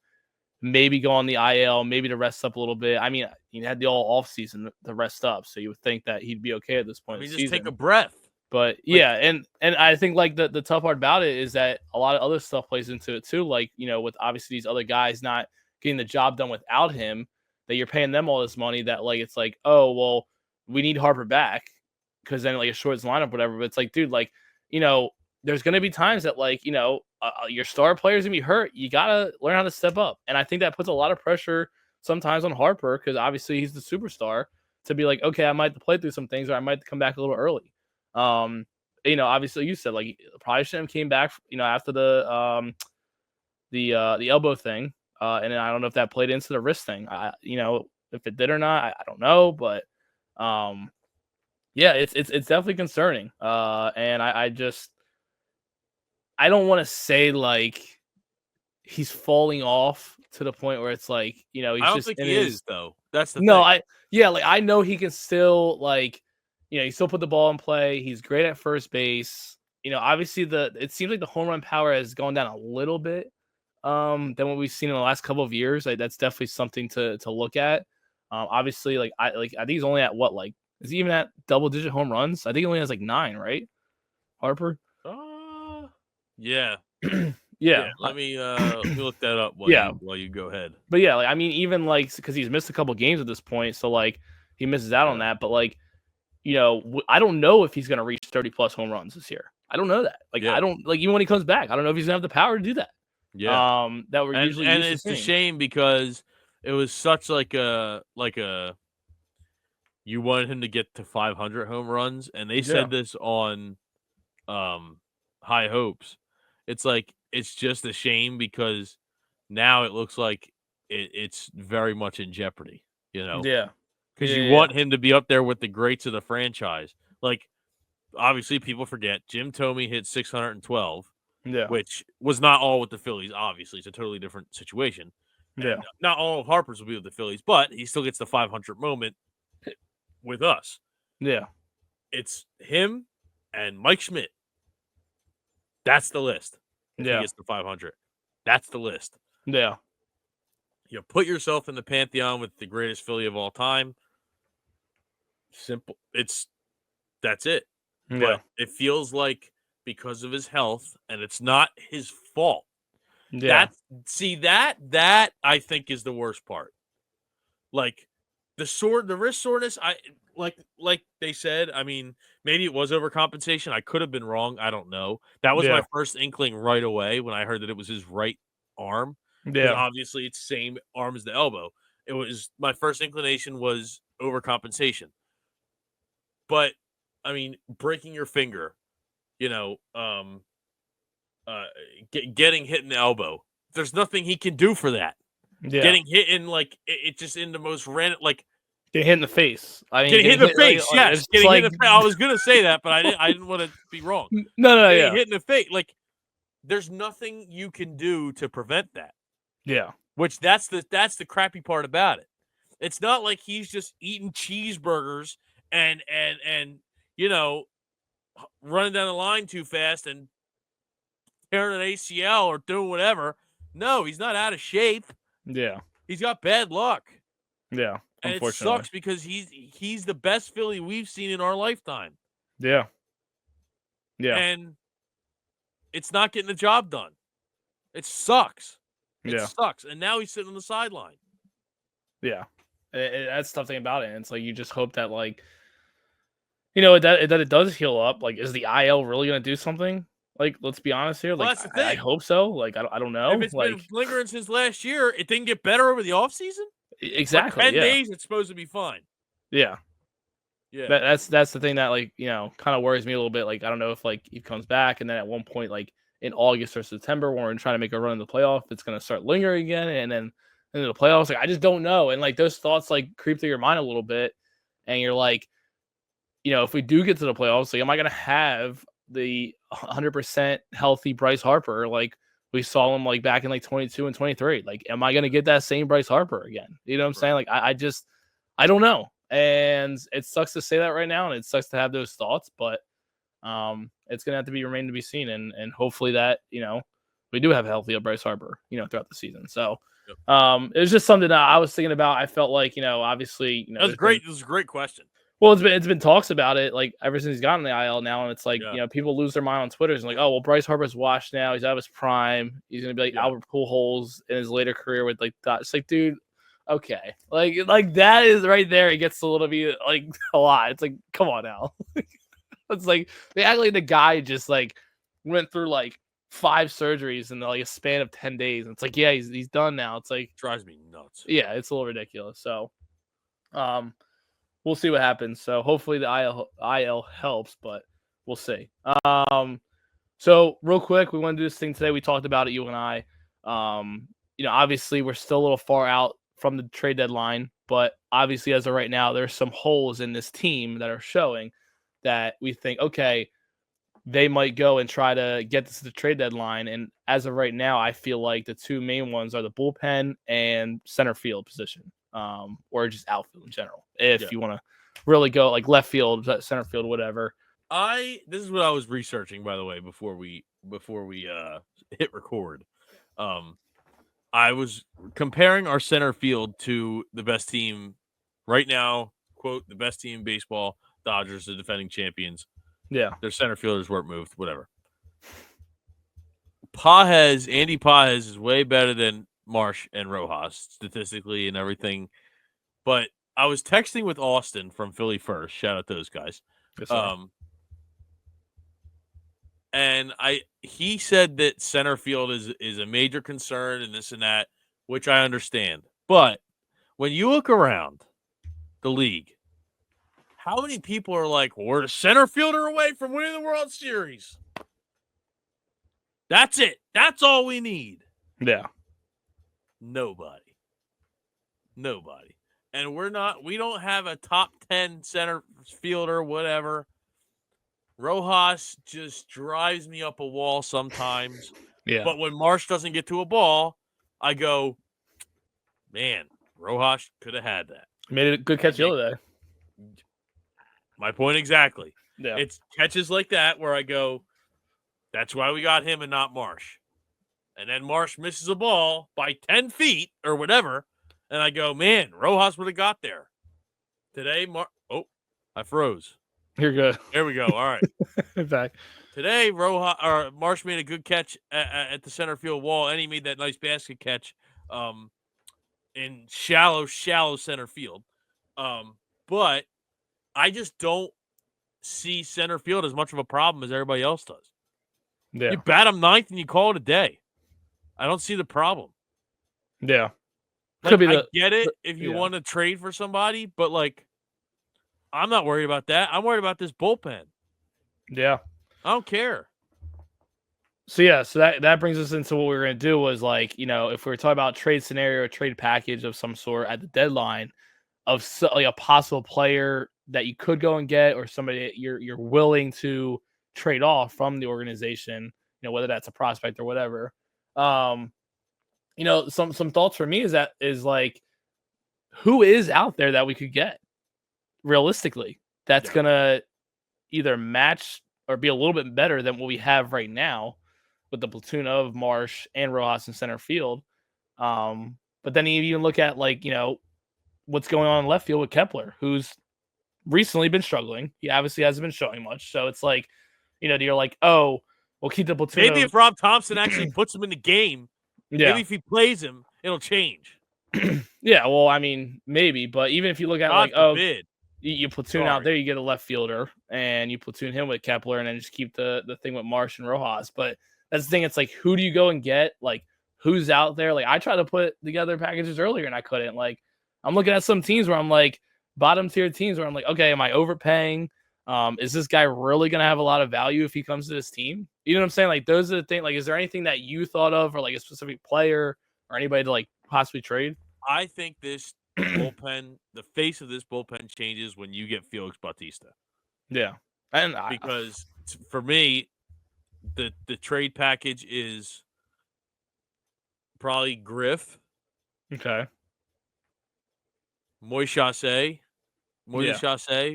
maybe go on the IL, maybe to rest up a little bit. I mean, he had the all off season to rest up, so you would think that he'd be okay at this point. Just take a breath. But yeah, and I think like the tough part about it is that a lot of other stuff plays into it too. Like, with obviously these other guys not getting the job done without him, that you're paying them all this money, that like it's like, oh well, we need Harper back because then like a shorts lineup, whatever. But it's like, dude, like, there's going to be times that like, your star players gonna be hurt. You got to learn how to step up. And I think that puts a lot of pressure sometimes on Harper because obviously he's the superstar to be like, okay, I might have to play through some things or I might have to come back a little early. Obviously you said like probably shouldn't have came back, after the elbow thing. And I don't know if that played into the wrist thing. If it did or not, I don't know, but yeah, it's definitely concerning. And I don't want to say like he's falling off to the point where it's like, he's I don't just think in he his... is though. That's the No, thing. I know he can still like, he still put the ball in play. He's great at first base. obviously it seems like the home run power has gone down a little bit than what we've seen in the last couple of years. Like, that's definitely something to look at. Obviously, I think he's only at what, like, is he even at double digit home runs? I think he only has like 9, right? Harper? Yeah. Yeah. Let me look that up while you go ahead. But yeah, like, I mean, even like, because he's missed a couple games at this point, so like he misses out on that. But like, I don't know if he's gonna reach 30 plus home runs this year. I don't know that. Like, I don't, like, even when he comes back, I don't know if he's gonna have the power to do that. Yeah. That we're usually and used it's to a seeing. shame because it was such like a you wanted him to get to 500 home runs, and they said this on High Hopes. It's like, it's just a shame because now it looks like it's very much in jeopardy, Yeah. because you want him to be up there with the greats of the franchise. Like, obviously people forget Jim Thome hit 612, which was not all with the Phillies. Obviously, it's a totally different situation. Yeah. And not all of Harper's will be with the Phillies, but he still gets the 500 moment with us. Yeah. It's him and Mike Schmidt. That's the list. If he gets the 500, that's the list. Yeah. You put yourself in the pantheon with the greatest Philly of all time. Simple. That's it. Yeah. But it feels like because of his health, and it's not his fault. Yeah. That I think is the worst part. Like, the wrist soreness, like they said, I mean, maybe it was overcompensation. I could have been wrong. I don't know. That was my first inkling right away when I heard that it was his right arm. Yeah. Obviously it's the same arm as the elbow. It was, my first inclination was overcompensation. But I mean, breaking your finger, getting hit in the elbow. There's nothing he can do for that. Yeah. Getting hit in, like, it just in the most random, like, get hit in the face. I mean, getting hit in the face. Yes, getting hit in the face. I was gonna say that, but I didn't want to be wrong. No, getting hit in the face. Like, there's nothing you can do to prevent that. Yeah. Which that's the crappy part about it. It's not like he's just eating cheeseburgers and running down the line too fast and tearing an ACL or doing whatever. No, he's not out of shape. Yeah. He's got bad luck. Yeah. And it sucks because he's the best Philly we've seen in our lifetime. Yeah. Yeah. And it's not getting the job done. It sucks. It sucks. And now he's sitting on the sideline. Yeah. That's the thing about it. And it's like, you just hope that, like, that it does heal up. Like, is the IL really going to do something? Like, let's be honest here. Well, like, that's the thing. I hope so. Like, I don't know. If it's been lingering since last year, it didn't get better over the offseason? Exactly. For 10 days, it's supposed to be fine. Yeah. Yeah. That's the thing that, like, kind of worries me a little bit. Like, I don't know if, like, he comes back and then at one point, like, in August or September, when we're trying to make a run in the playoff, it's going to start lingering again. And then into the playoffs, like, I just don't know. And, like, those thoughts, like, creep through your mind a little bit. And you're like, if we do get to the playoffs, like, am I going to have the 100% healthy Bryce Harper like we saw him, like, back in, like, 22 and 23? Like, am I going to get that same Bryce Harper again? You know what I'm saying? Like, I don't know. And it sucks to say that right now, and it sucks to have those thoughts, but it's going to have to remain to be seen. And hopefully that, we do have a healthy Bryce Harper, throughout the season. So it was just something that I was thinking about. I felt like, obviously, that was great. This is a great question. Well, it's been talks about it, like, ever since he's gotten the IL now, and it's like, people lose their mind on Twitter. It's like, oh, well, Bryce Harper's washed now. He's out of his prime. He's going to be like Albert Pujols in his later career with, like, that. It's like, dude, okay. Like that is right there. It gets a little bit, like, a lot. It's like, come on now. It's like, they act like the guy just, like, went through, like, 5 surgeries in, like, a span of 10 days. And it's like, yeah, he's done now. It's like, drives me nuts. Yeah, it's a little ridiculous. So, we'll see what happens. So hopefully the IL helps, but we'll see. So real quick, we want to do this thing today. We talked about it, you and I. Obviously we're still a little far out from the trade deadline, but obviously as of right now, there's some holes in this team that are showing that we think, okay, they might go and try to get this to the trade deadline. And as of right now, I feel like the 2 main ones are the bullpen and center field position. Or just outfield in general. If you want to really go, like, left field, center field, whatever. This is what I was researching, by the way, before we hit record. I was comparing our center field to the best team right now. Quote, the best team in baseball, Dodgers, the defending champions. Yeah. Their center fielders weren't moved, whatever. Andy Pages is way better than Marsh and Rojas statistically and everything. But I was texting with Austin from Philly First. Shout out those guys. Yes, and he said that center field is a major concern and this and that, which I understand. But when you look around the league, how many people are like, we're a center fielder away from winning the World Series? That's it. That's all we need. Yeah. Nobody. And we don't have a top 10 center fielder, whatever. Rojas just drives me up a wall sometimes. Yeah. But when Marsh doesn't get to a ball, I go, man, Rojas could have had that. Made a good catch the other day. My point exactly. Yeah. It's catches like that where I go, that's why we got him and not Marsh. And then Marsh misses a ball by 10 feet or whatever. And I go, man, Rojas would have got there. Today, I froze. You're good. There we go. All right. Back. Today, Marsh made a good catch at the center field wall, and he made that nice basket catch in shallow center field. But I just don't see center field as much of a problem as everybody else does. Yeah. You bat him ninth and you call it a day. I don't see the problem. Yeah. Like, I get it if you want to trade for somebody, but like, I'm not worried about that. I'm worried about this bullpen. Yeah. I don't care. So that brings us into what we were going to do was like, if we were talking about trade scenario, a trade package of some sort at the deadline of like a possible player that you could go and get or somebody that you're willing to trade off from the organization, whether that's a prospect or whatever. Some thoughts for me is like, who is out there that we could get realistically that's going to either match or be a little bit better than what we have right now with the platoon of Marsh and Rojas in center field. But then you even look at like, what's going on in left field with Kepler, who's recently been struggling. He obviously hasn't been showing much. So it's like, you're like, oh, we'll keep the platoon. Maybe if Rob Thompson actually puts him in the game, maybe if he plays him, it'll change. Yeah, well, I mean, maybe. But even if you look at you platoon out there, you get a left fielder, and you platoon him with Kepler, and then just keep the thing with Marsh and Rojas. But that's the thing. It's like, who do you go and get? Like, who's out there? Like, I tried to put together packages earlier, and I couldn't. Like, I'm looking at some teams where I'm like, bottom tier teams where I'm like, okay, am I overpaying? Is this guy really going to have a lot of value if he comes to this team? You know what I'm saying? Like, those are the things. Like, is there anything that you thought of, or like a specific player or anybody to like possibly trade? I think this bullpen, the face of this bullpen changes when you get Felix Bautista. Yeah. Because for me, the trade package is probably Griff. Okay. Moise Chassé,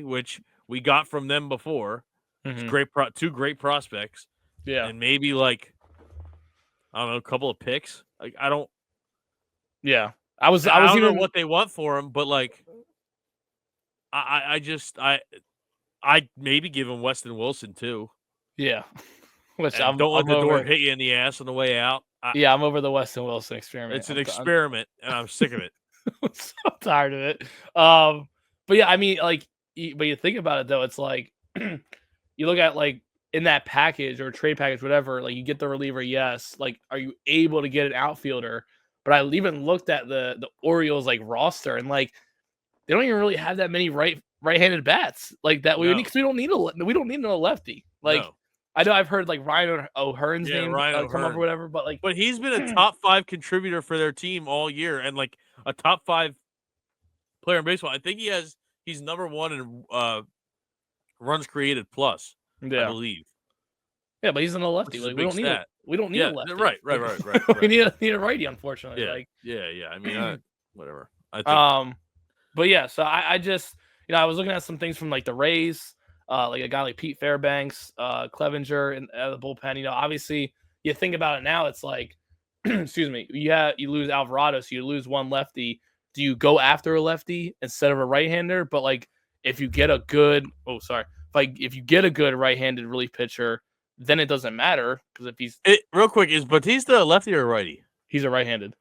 which we got from them before. Mm-hmm. It's two great prospects. Yeah. And maybe like, I don't know, a couple of picks. Like, I don't. Yeah. I don't know what they want for him, but like, I'd maybe give him Weston Wilson too. Yeah. Which don't let the door hit you in the ass on the way out. I'm over the Weston Wilson experiment. It's an experiment, and I'm sick of it. I'm so tired of it. But yeah, I mean, like, but you think about it though, it's like you look at like in that package or trade package, whatever, like you get the reliever, yes. Like, are you able to get an outfielder? But I even looked at the Orioles like roster, and like they don't even really have that many right-handed bats like that. We don't need a lefty. Like, no. I know I've heard like Ryan O'Hearn's name come up or whatever, but he's been a top 5 contributor for their team all year, and like a top 5 player in baseball. I think he's number 1 in runs created plus. I believe. Yeah, but he's in a lefty. Like, we don't need a lefty. Right. We need a righty, unfortunately. Yeah. I mean, whatever. I think. But yeah, so I just, I was looking at some things from like the Rays. like a guy like Pete Fairbanks, Clevenger, and the bullpen. Obviously, you think about it now, it's like, excuse me, you lose Alvarado, so you lose one lefty. Do you go after a lefty instead of a right-hander? But like, if you get a good, if you get a good right-handed relief pitcher, then it doesn't matter because if real quick, is Batista a lefty or a righty? He's a right-handed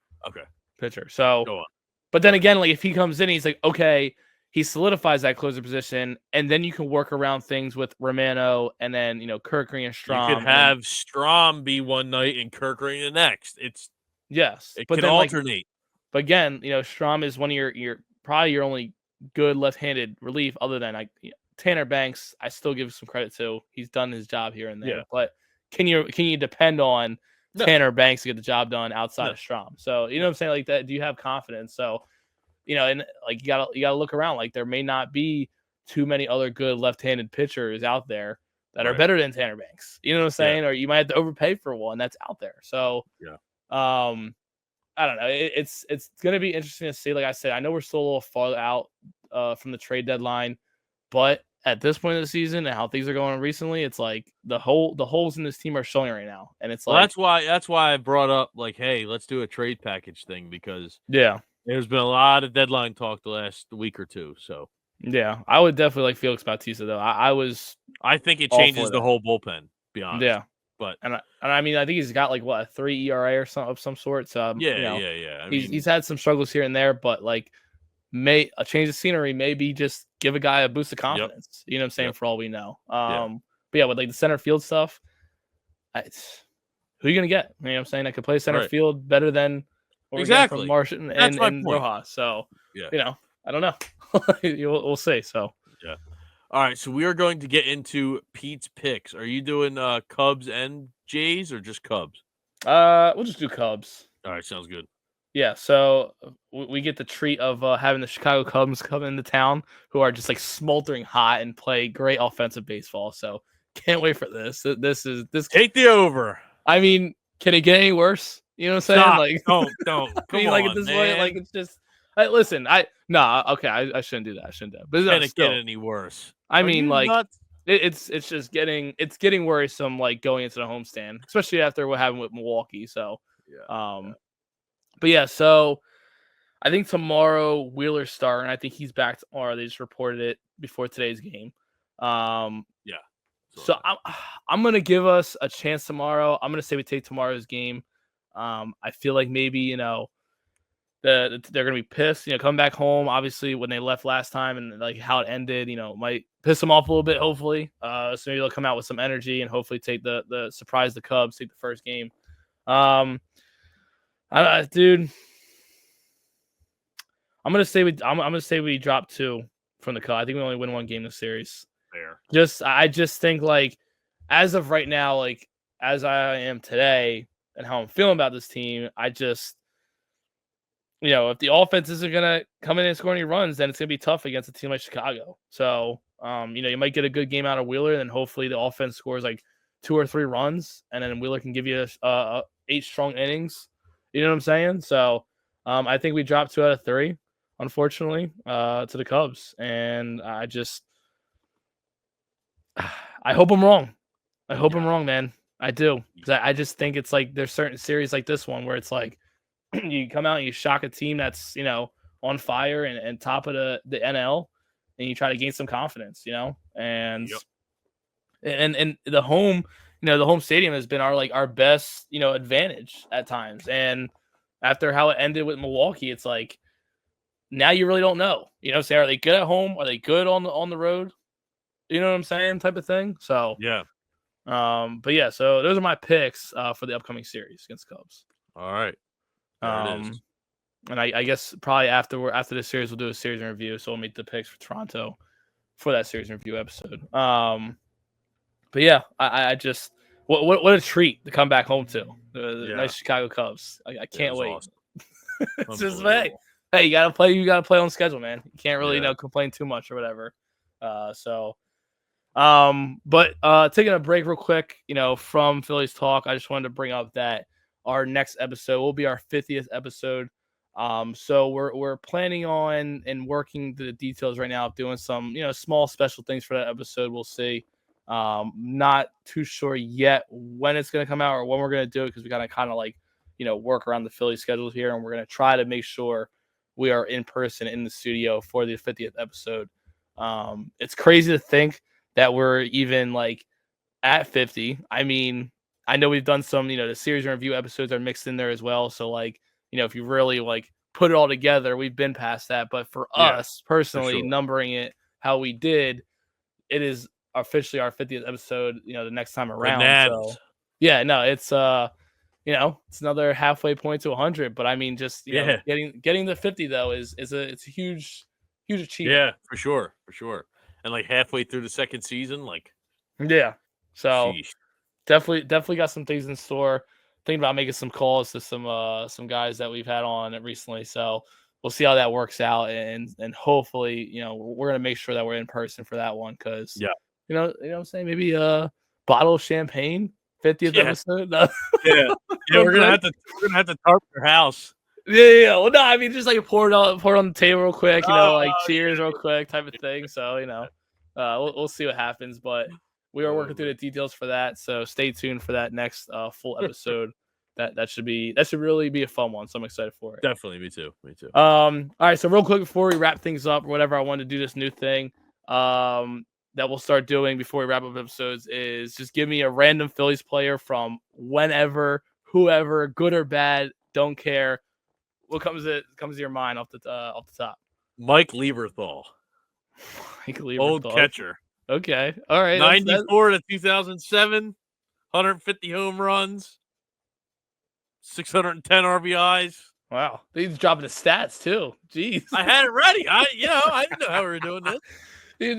pitcher. So, go on. But then again, like if he comes in, he's like, okay, he solidifies that closer position, and then you can work around things with Romano and then Kirkering and Strahm. You could have Strahm be one night and Kirkering the next. It but can then, alternate. But again, Strahm is one of your probably your only good left-handed relief, other than like Tanner Banks. I still give some credit to. He's done his job here and there. Yeah. But can you depend on Tanner Banks to get the job done outside of Strahm? So you know what I'm saying, like that. Do you have confidence? So and like you gotta look around. Like there may not be too many other good left-handed pitchers out there that are better than Tanner Banks. You know what I'm saying? Or you might have to overpay for one that's out there. So I don't know. It's gonna be interesting to see. Like I said, I know we're still a little far out from the trade deadline, but at this point of the season and how things are going recently, it's like the holes in this team are showing right now, and it's like that's why I brought up like, hey, let's do a trade package thing because there's been a lot of deadline talk the last week or two. So I would definitely like Felix Bautista though. I think it changes the whole bullpen. Be honest. Yeah. But I mean, I think he's got like a 3 ERA or some of some sort. So I mean, he's had some struggles here and there, but like a change of scenery, maybe just give a guy a boost of confidence. You know what I'm saying? For all we know. But with like the center field stuff, who are you gonna get? You know what I'm saying? I could play center field better than what we're getting from Martian and Rojas. So I don't know. We'll see. So All right, so we are going to get into Pete's picks. Are you doing Cubs and Jays or just Cubs? We'll just do Cubs. All right, sounds good. Yeah, so we get the treat of having the Chicago Cubs come into town, who are just like smoldering hot and play great offensive baseball. So can't wait for this. This take the over. I mean, can it get any worse? You know what I'm saying? Stop. Like, don't. Come I mean, on, like at this point, like it's just. Listen, I shouldn't do that. I shouldn't do that. But can it get any worse? I mean, like it's just getting worrisome, like going into the homestand, especially after what happened with Milwaukee. So, but yeah, so I think tomorrow Wheeler's starting. I think he's back tomorrow. They just reported it before today's game. So I'm gonna give us a chance tomorrow. I'm gonna say we take tomorrow's game. I feel like maybe they're gonna be pissed, coming back home. Obviously, when they left last time and like how it ended, might piss them off a little bit. Hopefully, so maybe they'll come out with some energy and hopefully take the surprise the Cubs, take the first game. Dude, I'm gonna say we drop 2 from the Cubs. I think we only win 1 game in the series. Fair. I just think like as of right now, like as I am today and how I'm feeling about this team, I just. If the offense isn't going to come in and score any runs, then it's going to be tough against a team like Chicago. So, you might get a good game out of Wheeler, and then hopefully the offense scores like 2 or 3 runs, and then Wheeler can give you 8 strong innings. You know what I'm saying? So, I think we dropped 2 out of 3, unfortunately, to the Cubs. And I hope I'm wrong. I hope I'm wrong, man. I do. Because I just think it's like there's certain series like this one where it's like, you come out and you shock a team that's on fire and top of the NL, and you try to gain some confidence, and the home the home stadium has been our best advantage at times. And after how it ended with Milwaukee, it's like now you really don't know. Say, are they good at home? Are they good on the road? You know what I'm saying? Type of thing. So but yeah, so those are my picks for the upcoming series against Cubs. All right. And I guess probably after this series we'll do a series in review, so we'll make the picks for Toronto for that series in review episode. But yeah, I just what a treat to come back home to the nice Chicago Cubs. I can't wait. Awesome. It's just hey, you gotta play on schedule, man. You can't really complain too much or whatever. But taking a break real quick, from Phillies talk, I just wanted to bring up that our next episode will be our 50th episode. So we're planning on and working the details right now of doing some, small special things for that episode. We'll see. Not too sure yet when it's going to come out or when we're going to do it because we got to kind of like, work around the Philly schedules here, and we're going to try to make sure we are in person in the studio for the 50th episode. It's crazy to think that we're even like at 50. I mean, I know we've done some, the series and review episodes are mixed in there as well. So like, if you really like put it all together, we've been past that. But for us personally, sure. numbering it how we did, it is officially our 50th episode, the next time around. Bananas. So yeah, no, it's it's another halfway point to 100. But I mean, just getting the 50 though it's a huge achievement. Yeah, for sure. And like halfway through the second season, like so sheesh. definitely got some things in store. Thinking about making some calls to some guys that we've had on it recently. So we'll see how that works out, and hopefully, we're gonna make sure that we're in person for that one because you know what I'm saying, maybe a bottle of champagne, 50th episode. We're gonna have to tarp your house. Yeah. Well, no, I mean just like pour it on the table real quick, cheers real quick type of thing. So we'll see what happens, but we are working through the details for that. So stay tuned for that next full episode. That should really be a fun one. So I'm excited for it. Definitely, me too. All right. So real quick before we wrap things up or whatever, I wanted to do this new thing that we'll start doing before we wrap up episodes is just give me a random Phillies player from whenever, whoever, good or bad, don't care. What comes to your mind off the top? Mike Lieberthal. Old catcher. Okay. All right. 94 to 2007, 150 home runs, 610 RBIs. Wow. He's dropping the stats too. Jeez. I had it ready. I didn't know how we were doing this. You're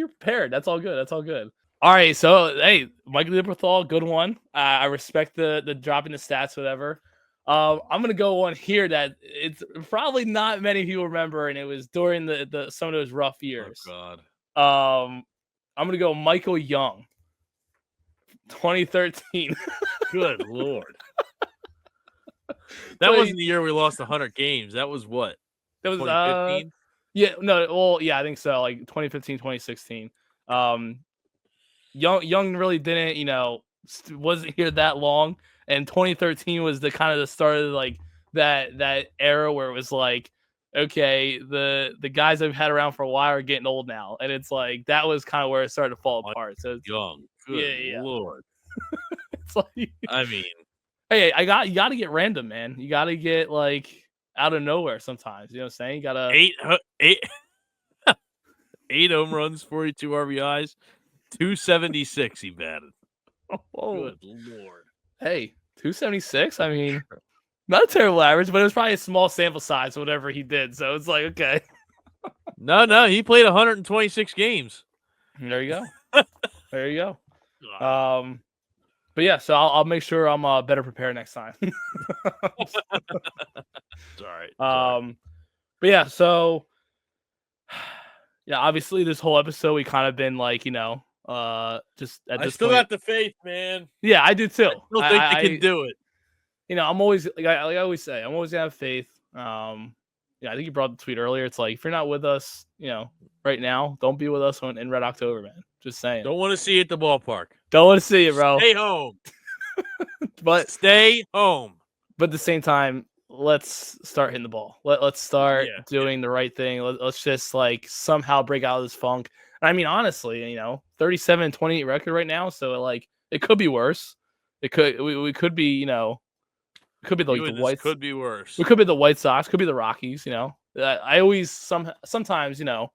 prepared. That's all good. All right. So, hey, Mike Lieberthal, good one. I respect the dropping the stats, whatever. I'm gonna go on here that it's probably not many people remember, and it was during the some of those rough years. Oh God. I'm gonna go Michael Young, 2013. Good Lord. That wasn't the year we lost 100 games. That was what? That was 2015. I think so. Like 2015, 2016. Young really didn't, wasn't here that long. And 2013 was the kind of the start of like that era where it was like, okay, the guys I've had around for a while are getting old now, and it's like that was kind of where it started to fall apart. So Young, good Lord, it's like, I mean, hey, you got to get random, man. You got to get like out of nowhere sometimes. You know what I'm saying? You got to eight home runs, 42 RBIs, 276 he batted. Oh, good Lord. Hey, 276. I mean, not a terrible average, but it was probably a small sample size, whatever he did. So it's like, okay. No, he played 126 games. There you go. But yeah, so I'll make sure I'm better prepared next time. It's all right. But yeah, so yeah, obviously this whole episode we kind of been like, just at this I still point, got the faith, man. Yeah, I do too. I still think they can do it. I'm always like I always say, I'm always gonna have faith. I think you brought the tweet earlier. It's like if you're not with us, right now, don't be with us in Red October, man. Just saying. Don't want to see you at the ballpark. Don't want to see it, bro. Stay home. But stay home. But at the same time, let's start hitting the ball. Let's start doing the right thing. Let's just like somehow break out of this funk. And I mean, honestly, 37-28 record right now. So like it could be worse. It could we could be, could be like the White. Could be worse. We could be the White Sox. Could be the Rockies. I always sometimes. Shout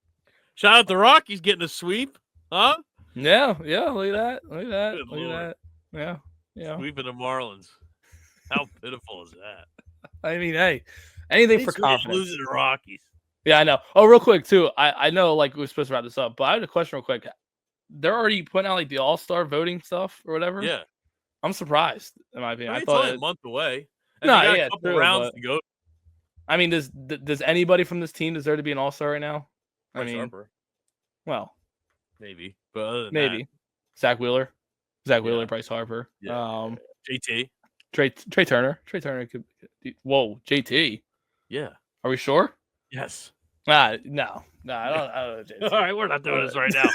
out the Rockies getting a sweep, huh? Yeah. Look at that. Yeah. Sweeping the Marlins. How pitiful is that? I mean, hey, anything for confidence. Losing the Rockies. Yeah, I know. Oh, real quick too. I know like we were supposed to wrap this up, but I had a question real quick. They're already putting out like the All-Star voting stuff or whatever. Yeah. I'm surprised, in my opinion. I thought it's only a month away. And a couple rounds to go. I mean, does anybody from this team deserve to be an All-Star right now? Harper. Well, maybe, but other than maybe that, Zach Wheeler, Bryce Harper. Yeah. JT. Trey Turner. Trey Turner could. Whoa, JT. Yeah. Are we sure? Yes. No. I don't know JT. All right, we're not doing this right now.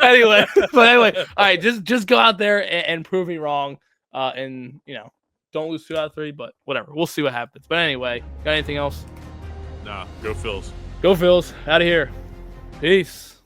anyway, all right, just go out there and prove me wrong. And don't lose 2 out of 3, but whatever. We'll see what happens. But anyway, got anything else? Nah, go Phils. Go Phils. Out of here. Peace.